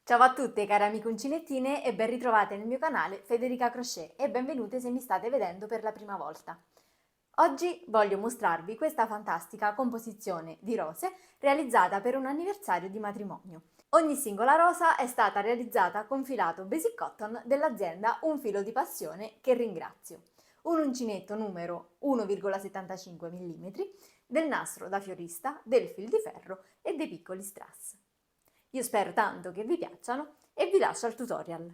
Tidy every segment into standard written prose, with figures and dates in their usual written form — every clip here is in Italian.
Ciao a tutte cari amiche uncinettine e ben ritrovate nel mio canale Federica Crochet e benvenute se mi state vedendo per la prima volta. Oggi voglio mostrarvi questa fantastica composizione di rose realizzata per un anniversario di matrimonio. Ogni singola rosa è stata realizzata con filato Basic Cotton dell'azienda Un Filo di Passione, che ringrazio. Un uncinetto numero 1,75 mm, del nastro da fiorista, del fil di ferro e dei piccoli strass. Io spero tanto che vi piacciono e vi lascio al tutorial.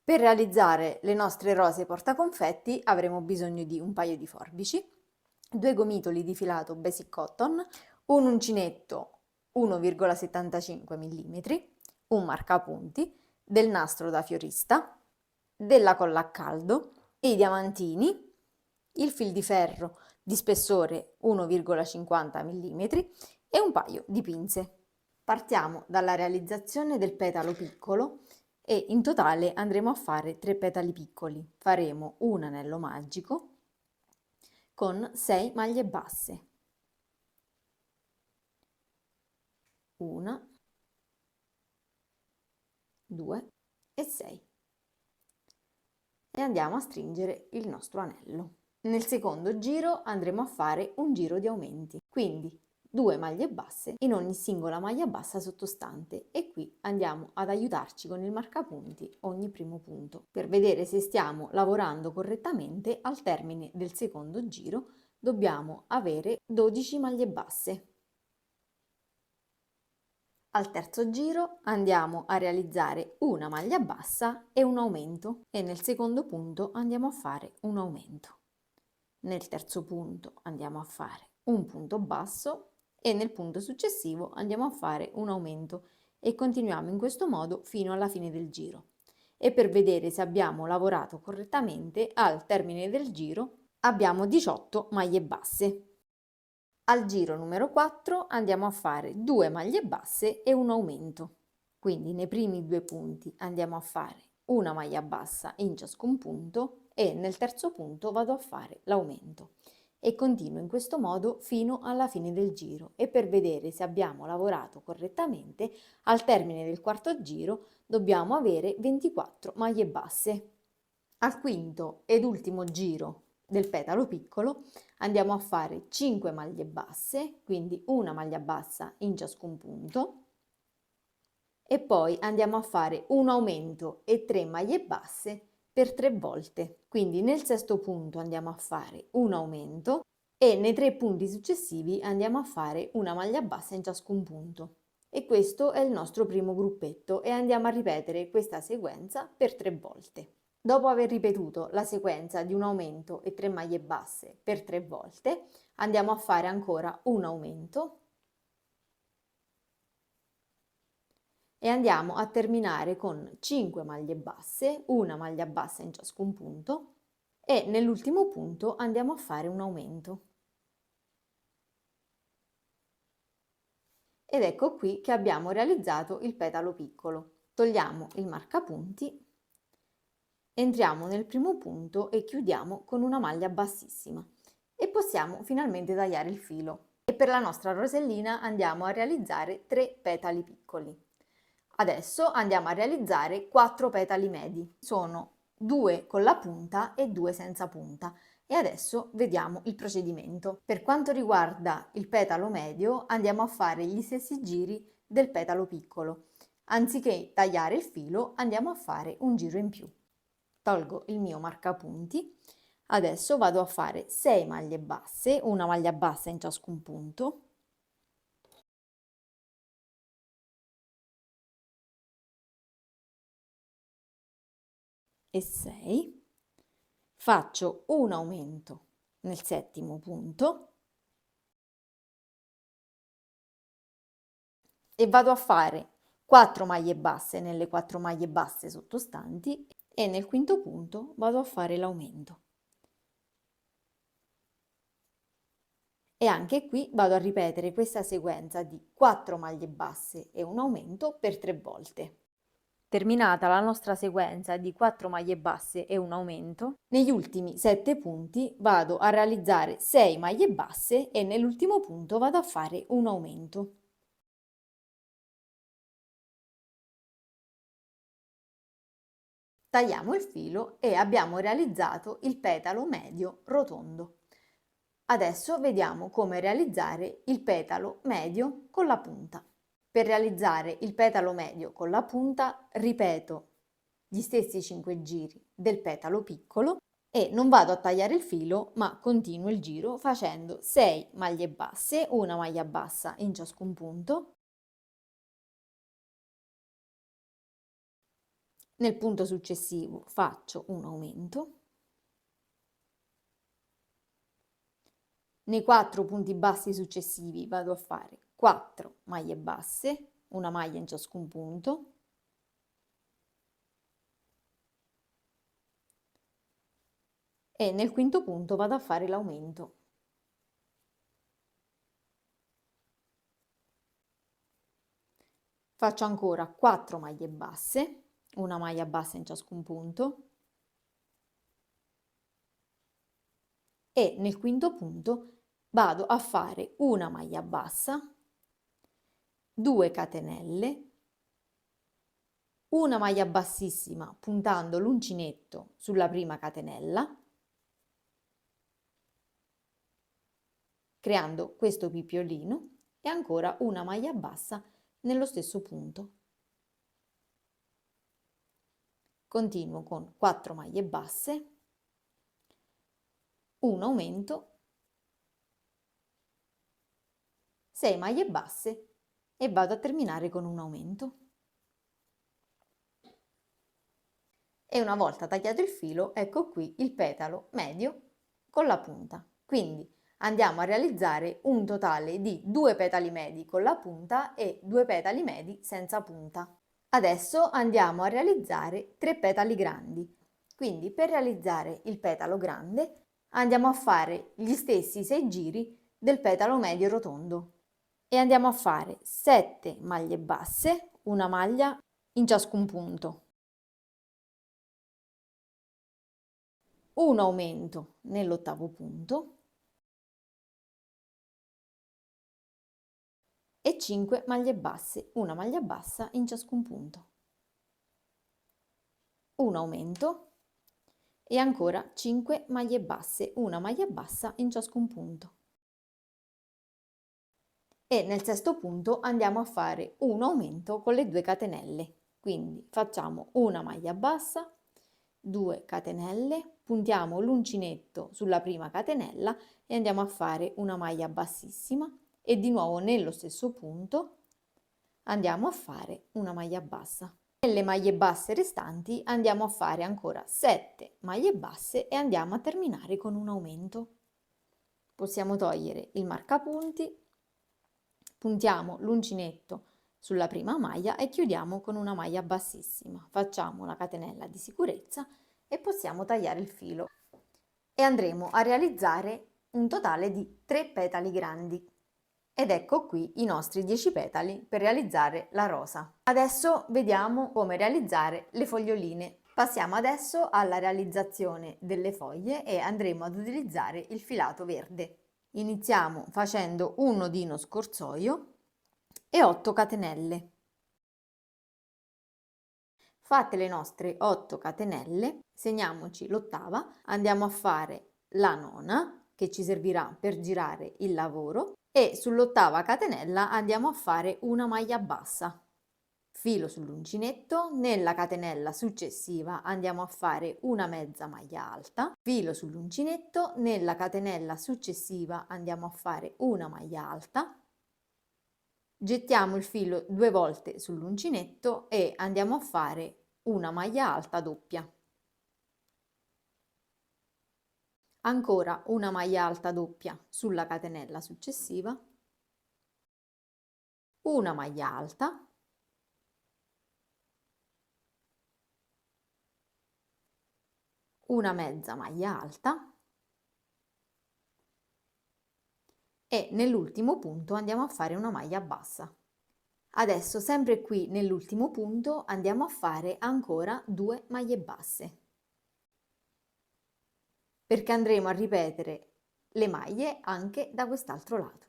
Per realizzare le nostre rose portaconfetti avremo bisogno di un paio di forbici, due gomitoli di filato Basic Cotton, un uncinetto 1,75 mm, un marcapunti, del nastro da fiorista, della colla a caldo, i diamantini, il fil di ferro di spessore 1,50 mm e un paio di pinze. Partiamo dalla realizzazione del petalo piccolo e in totale andremo a fare 3 petali piccoli. Faremo un anello magico con 6 maglie basse. 1, 2 e 6. E andiamo a stringere il nostro anello. Nel secondo giro andremo a fare un giro di aumenti, quindi 2 maglie basse in ogni singola maglia bassa sottostante, e qui andiamo ad aiutarci con il marcapunti ogni primo punto per vedere se stiamo lavorando correttamente. Al termine del secondo giro dobbiamo avere 12 maglie basse. Al terzo giro andiamo a realizzare una maglia bassa e un aumento, e nel secondo punto andiamo a fare un aumento. Nel terzo punto andiamo a fare un punto basso e nel punto successivo andiamo a fare un aumento, e continuiamo in questo modo fino alla fine del giro. E per vedere se abbiamo lavorato correttamente, al termine del giro abbiamo 18 maglie basse. Al giro numero 4 andiamo a fare 2 maglie basse e un aumento. Quindi nei primi due punti andiamo a fare una maglia bassa in ciascun punto e nel terzo punto vado a fare l'aumento, e continuo in questo modo fino alla fine del giro. E per vedere se abbiamo lavorato correttamente, al termine del quarto giro dobbiamo avere 24 maglie basse. Al quinto ed ultimo giro del petalo piccolo andiamo a fare 5 maglie basse, quindi una maglia bassa in ciascun punto, e poi andiamo a fare un aumento e 3 maglie basse per 3 volte. Quindi nel sesto punto andiamo a fare un aumento e nei 3 punti successivi andiamo a fare una maglia bassa in ciascun punto. E questo è il nostro primo gruppetto, e andiamo a ripetere questa sequenza per 3 volte. Dopo aver ripetuto la sequenza di un aumento e 3 maglie basse per 3 volte, andiamo a fare ancora un aumento e andiamo a terminare con 5 maglie basse, una maglia bassa in ciascun punto, e nell'ultimo punto andiamo a fare un aumento. Ed ecco qui che abbiamo realizzato il petalo piccolo. Togliamo il marcapunti, entriamo nel primo punto e chiudiamo con una maglia bassissima, e possiamo finalmente tagliare il filo. E per la nostra rosellina andiamo a realizzare 3 petali piccoli. Adesso andiamo a realizzare 4 petali medi. Sono 2 con la punta e 2 senza punta. E adesso vediamo il procedimento. Per quanto riguarda il petalo medio, andiamo a fare gli stessi giri del petalo piccolo. Anziché tagliare il filo, andiamo a fare un giro in più. Tolgo il mio marcapunti. Adesso vado a fare 6 maglie basse, una maglia bassa in ciascun punto, e 6. Faccio un aumento nel settimo punto e vado a fare 4 maglie basse nelle 4 maglie basse sottostanti, e nel quinto punto vado a fare l'aumento. E anche qui vado a ripetere questa sequenza di 4 maglie basse e un aumento per 3 volte. Terminata la nostra sequenza di 4 maglie basse e un aumento, negli ultimi 7 punti vado a realizzare 6 maglie basse e nell'ultimo punto vado a fare un aumento. Tagliamo il filo e abbiamo realizzato il petalo medio rotondo. Adesso vediamo come realizzare il petalo medio con la punta. Per realizzare il petalo medio con la punta ripeto gli stessi 5 giri del petalo piccolo e non vado a tagliare il filo ma continuo il giro facendo 6 maglie basse, una maglia bassa in ciascun punto. Nel punto successivo faccio un aumento. Nei 4 punti bassi successivi vado a fare 4 maglie basse, una maglia in ciascun punto. E nel quinto punto vado a fare l'aumento. Faccio ancora 4 maglie basse, una maglia bassa in ciascun punto. E nel quinto punto vado a fare una maglia bassa, 2 catenelle, una maglia bassissima puntando l'uncinetto sulla prima catenella, creando questo pippiolino e ancora una maglia bassa nello stesso punto. Continuo con 4 maglie basse, un aumento, 6 maglie basse e vado a terminare con un aumento. E una volta tagliato il filo, ecco qui il petalo medio con la punta. Quindi andiamo a realizzare un totale di 2 petali medi con la punta e 2 petali medi senza punta. Adesso andiamo a realizzare 3 petali grandi. Quindi per realizzare il petalo grande andiamo a fare gli stessi 6 giri del petalo medio rotondo e andiamo a fare 7 maglie basse, una maglia in ciascun punto. Un aumento nell'ottavo punto e 5 maglie basse, una maglia bassa in ciascun punto. Un aumento e ancora 5 maglie basse, una maglia bassa in ciascun punto. E nel sesto punto andiamo a fare un aumento con le 2 catenelle. Quindi facciamo una maglia bassa, 2 catenelle, puntiamo l'uncinetto sulla prima catenella e andiamo a fare una maglia bassissima e di nuovo nello stesso punto andiamo a fare una maglia bassa. Nelle maglie basse restanti andiamo a fare ancora 7 maglie basse e andiamo a terminare con un aumento. Possiamo togliere il marcapunti, puntiamo l'uncinetto sulla prima maglia e chiudiamo con una maglia bassissima. Facciamo la catenella di sicurezza e possiamo tagliare il filo. E andremo a realizzare un totale di 3 petali grandi. Ed ecco qui i nostri 10 petali per realizzare la rosa. Adesso vediamo come realizzare le foglioline. Passiamo adesso alla realizzazione delle foglie e andremo ad utilizzare il filato verde. Iniziamo facendo un nodino scorsoio e 8 catenelle. Fatte le nostre 8 catenelle, segniamoci l'ottava, andiamo a fare la nona che ci servirà per girare il lavoro e sull'ottava catenella andiamo a fare una maglia bassa. Filo sull'uncinetto, nella catenella successiva andiamo a fare una mezza maglia alta, filo sull'uncinetto, nella catenella successiva andiamo a fare una maglia alta, gettiamo il filo 2 volte sull'uncinetto e andiamo a fare una maglia alta doppia. Ancora una maglia alta doppia sulla catenella successiva, una maglia alta, una mezza maglia alta e nell'ultimo punto andiamo a fare una maglia bassa. Adesso sempre qui nell'ultimo punto andiamo a fare ancora 2 maglie basse, perché andremo a ripetere le maglie anche da quest'altro lato.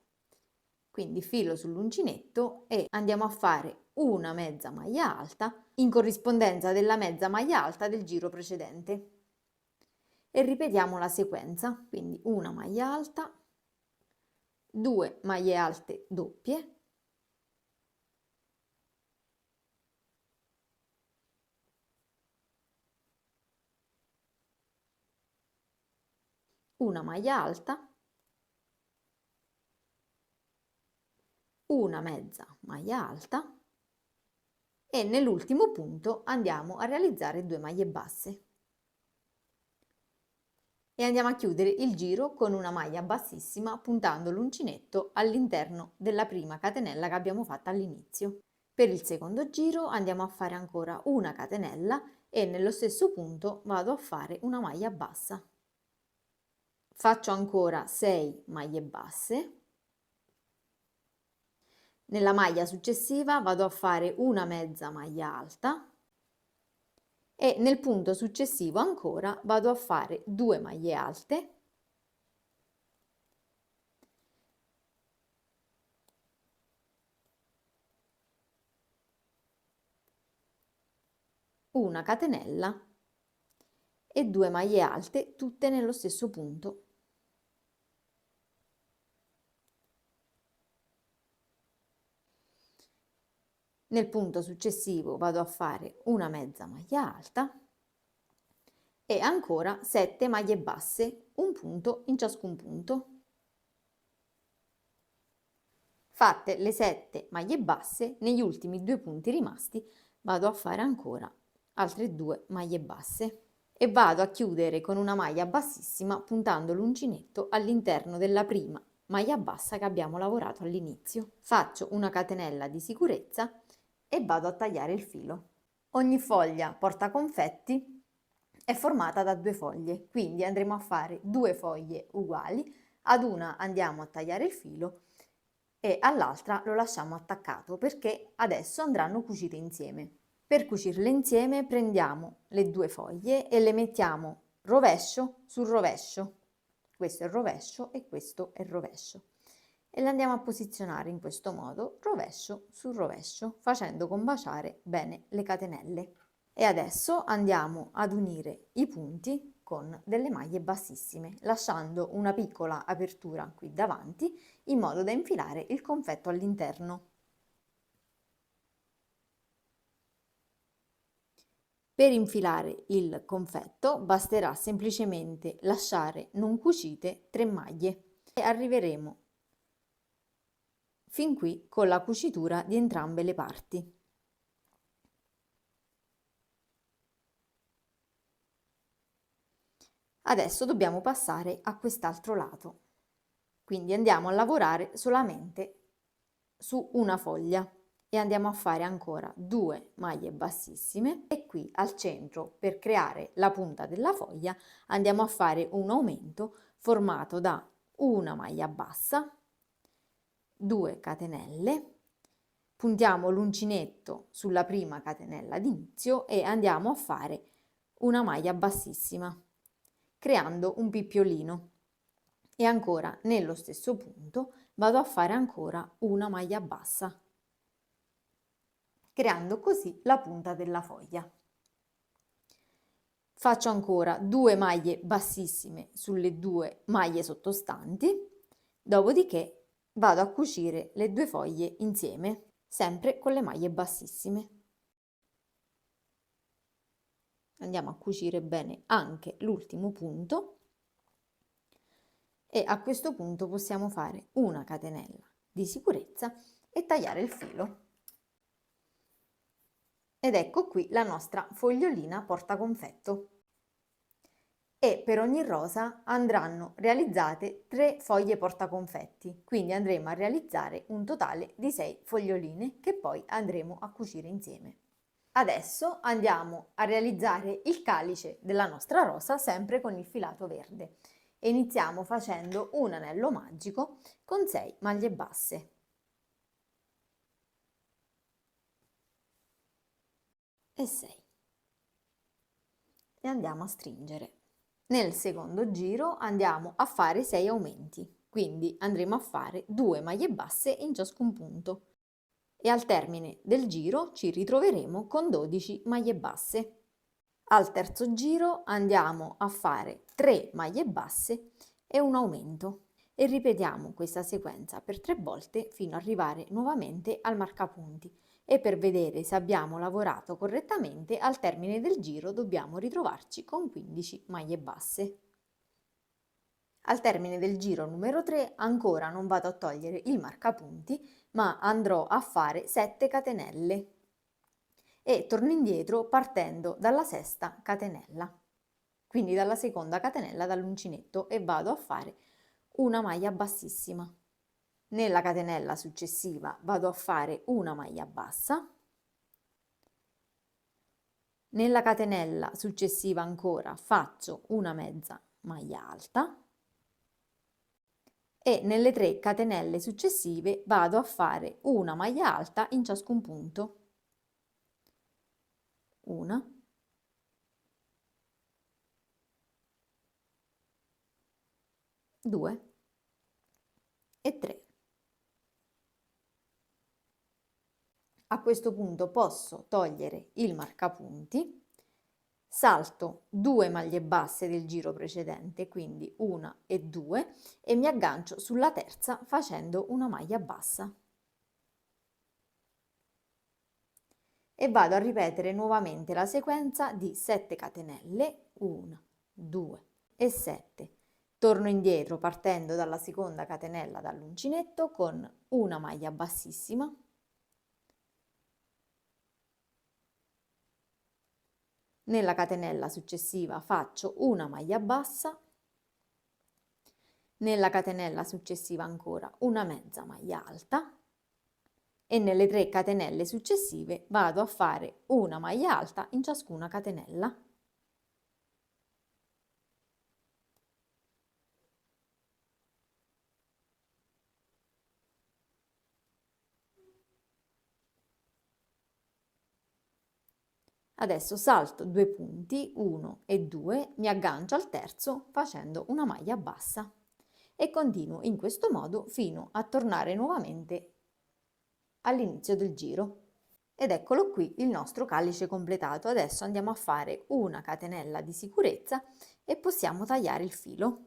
Quindi filo sull'uncinetto e andiamo a fare una mezza maglia alta in corrispondenza della mezza maglia alta del giro precedente. E ripetiamo la sequenza, quindi una maglia alta, 2 maglie alte doppie, una maglia alta, una mezza maglia alta e nell'ultimo punto andiamo a realizzare 2 maglie basse. E andiamo a chiudere il giro con una maglia bassissima puntando l'uncinetto all'interno della prima catenella che abbiamo fatto all'inizio. Per il secondo giro andiamo a fare ancora una catenella e nello stesso punto vado a fare una maglia bassa. Faccio ancora 6 maglie basse. Nella maglia successiva vado a fare una mezza maglia alta e nel punto successivo ancora vado a fare 2 maglie alte, una catenella e 2 maglie alte tutte nello stesso punto. Nel punto successivo vado a fare una mezza maglia alta e ancora 7 maglie basse, un punto in ciascun punto. Fatte le 7 maglie basse, negli ultimi 2 punti rimasti vado a fare ancora altre 2 maglie basse e vado a chiudere con una maglia bassissima puntando l'uncinetto all'interno della prima maglia bassa che abbiamo lavorato all'inizio. Faccio una catenella di sicurezza e vado a tagliare il filo. Ogni foglia portaconfetti è formata da 2 foglie, quindi andremo a fare 2 foglie uguali, ad una andiamo a tagliare il filo e all'altra lo lasciamo attaccato perché adesso andranno cucite insieme. Per cucirle insieme prendiamo le 2 foglie e le mettiamo rovescio sul rovescio. Questo è il rovescio e questo è il rovescio. E le andiamo a posizionare in questo modo, rovescio sul rovescio, facendo combaciare bene le catenelle. E adesso andiamo ad unire i punti con delle maglie bassissime, lasciando una piccola apertura qui davanti in modo da infilare il confetto all'interno. Per infilare il confetto basterà semplicemente lasciare non cucite 3 maglie e arriveremo fin qui con la cucitura di entrambe le parti. Adesso dobbiamo passare a quest'altro lato, quindi andiamo a lavorare solamente su una foglia e andiamo a fare ancora 2 maglie bassissime e qui al centro per creare la punta della foglia andiamo a fare un aumento formato da una maglia bassa, 2 catenelle, puntiamo l'uncinetto sulla prima catenella d'inizio e andiamo a fare una maglia bassissima creando un pippiolino e ancora nello stesso punto vado a fare ancora una maglia bassa creando così la punta della foglia. Faccio ancora 2 maglie bassissime sulle 2 maglie sottostanti, dopodiché vado a cucire le 2 foglie insieme, sempre con le maglie bassissime. Andiamo a cucire bene anche l'ultimo punto e a questo punto possiamo fare una catenella di sicurezza e tagliare il filo. Ed ecco qui la nostra fogliolina portaconfetto. E per ogni rosa andranno realizzate 3 foglie portaconfetti, quindi andremo a realizzare un totale di 6 foglioline che poi andremo a cucire insieme. Adesso andiamo a realizzare il calice della nostra rosa sempre con il filato verde e iniziamo facendo un anello magico con 6 maglie basse. e 6 e andiamo a stringere. Nel secondo giro andiamo a fare 6 aumenti, quindi andremo a fare 2 maglie basse in ciascun punto e al termine del giro ci ritroveremo con 12 maglie basse. Al terzo giro andiamo a fare 3 maglie basse e un aumento e ripetiamo questa sequenza per 3 volte fino ad arrivare nuovamente al marcapunti e per vedere se abbiamo lavorato correttamente al termine del giro dobbiamo ritrovarci con 15 maglie basse. Al termine del giro numero 3 ancora non vado a togliere il marcapunti ma andrò a fare 7 catenelle e torno indietro partendo dalla sesta catenella, quindi dalla seconda catenella dall'uncinetto e vado a fare una maglia bassissima. Nella catenella successiva vado a fare una maglia bassa, nella catenella successiva ancora faccio una mezza maglia alta e nelle 3 catenelle successive vado a fare una maglia alta in ciascun punto. Una, 2 e 3. A questo punto posso togliere il marcapunti, salto 2 maglie basse del giro precedente, quindi una e 2, e mi aggancio sulla terza facendo una maglia bassa. E vado a ripetere nuovamente la sequenza di 7 catenelle, 1, 2 e 7. Torno indietro partendo dalla seconda catenella dall'uncinetto con una maglia bassissima, nella catenella successiva faccio una maglia bassa, nella catenella successiva ancora una mezza maglia alta e nelle 3 catenelle successive vado a fare una maglia alta in ciascuna catenella. Adesso salto 2 punti, 1 e 2, mi aggancio al terzo facendo una maglia bassa e continuo in questo modo fino a tornare nuovamente all'inizio del giro. Ed eccolo qui il nostro calice completato. Adesso andiamo a fare una catenella di sicurezza e possiamo tagliare il filo.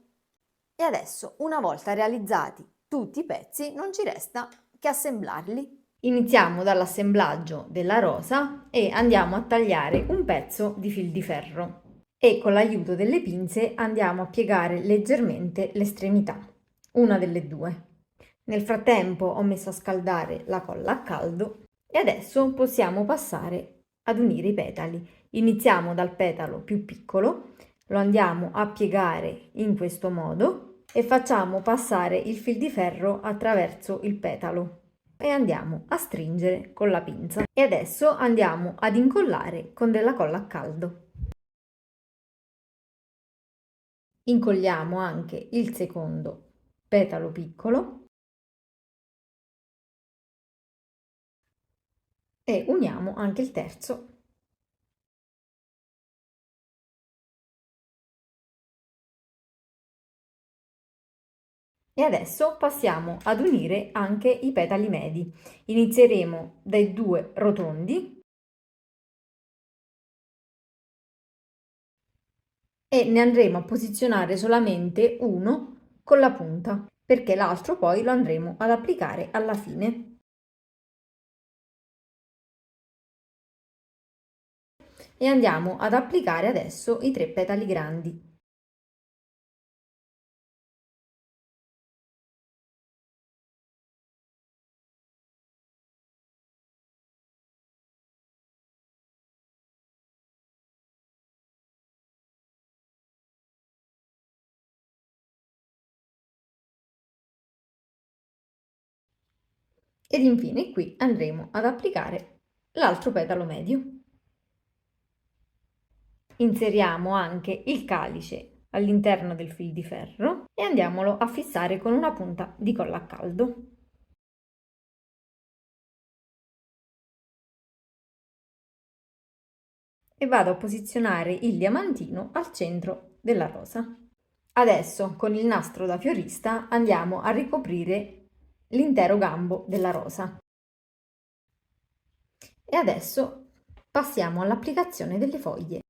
E adesso, una volta realizzati tutti i pezzi, non ci resta che assemblarli. Iniziamo dall'assemblaggio della rosa e andiamo a tagliare un pezzo di fil di ferro e con l'aiuto delle pinze andiamo a piegare leggermente l'estremità, una delle due. Nel frattempo ho messo a scaldare la colla a caldo e adesso possiamo passare ad unire i petali. Iniziamo dal petalo più piccolo, lo andiamo a piegare in questo modo e facciamo passare il fil di ferro attraverso il petalo e andiamo a stringere con la pinza e adesso andiamo ad incollare con della colla a caldo. Incolliamo anche il secondo petalo piccolo e uniamo anche il terzo. E adesso passiamo ad unire anche i petali medi. Inizieremo dai 2 rotondi e ne andremo a posizionare solamente uno con la punta, perché l'altro poi lo andremo ad applicare alla fine. E andiamo ad applicare adesso i 3 petali grandi. Ed infine qui andremo ad applicare l'altro petalo medio. Inseriamo anche il calice all'interno del fil di ferro e andiamolo a fissare con una punta di colla a caldo. e vado a posizionare il diamantino al centro della rosa. Adesso con il nastro da fiorista andiamo a ricoprire l'intero gambo della rosa. E adesso passiamo all'applicazione delle foglie.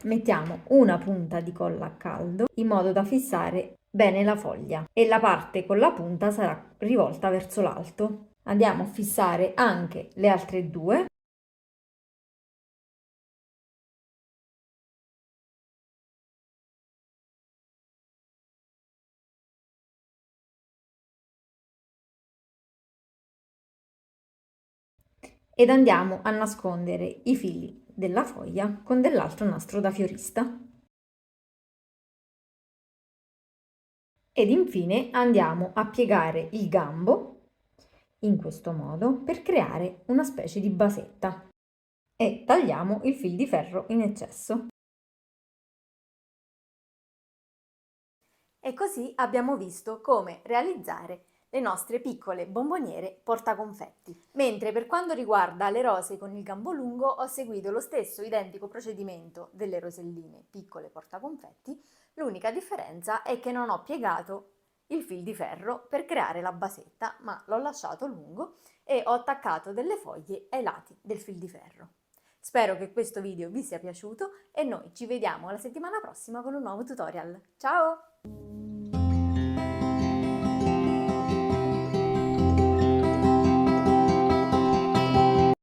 Mettiamo una punta di colla a caldo in modo da fissare bene la foglia e la parte con la punta sarà rivolta verso l'alto. Andiamo a fissare anche le altre due. Ed andiamo a nascondere i fili della foglia con dell'altro nastro da fiorista. Ed infine andiamo a piegare il gambo in questo modo per creare una specie di basetta e tagliamo il fil di ferro in eccesso. E così abbiamo visto come realizzare le nostre piccole bomboniere portaconfetti. Mentre per quanto riguarda le rose con il gambo lungo ho seguito lo stesso identico procedimento delle roselline piccole portaconfetti, l'unica differenza è che non ho piegato il fil di ferro per creare la basetta, ma l'ho lasciato lungo e ho attaccato delle foglie ai lati del fil di ferro. Spero che questo video vi sia piaciuto e noi ci vediamo la settimana prossima con un nuovo tutorial. Ciao!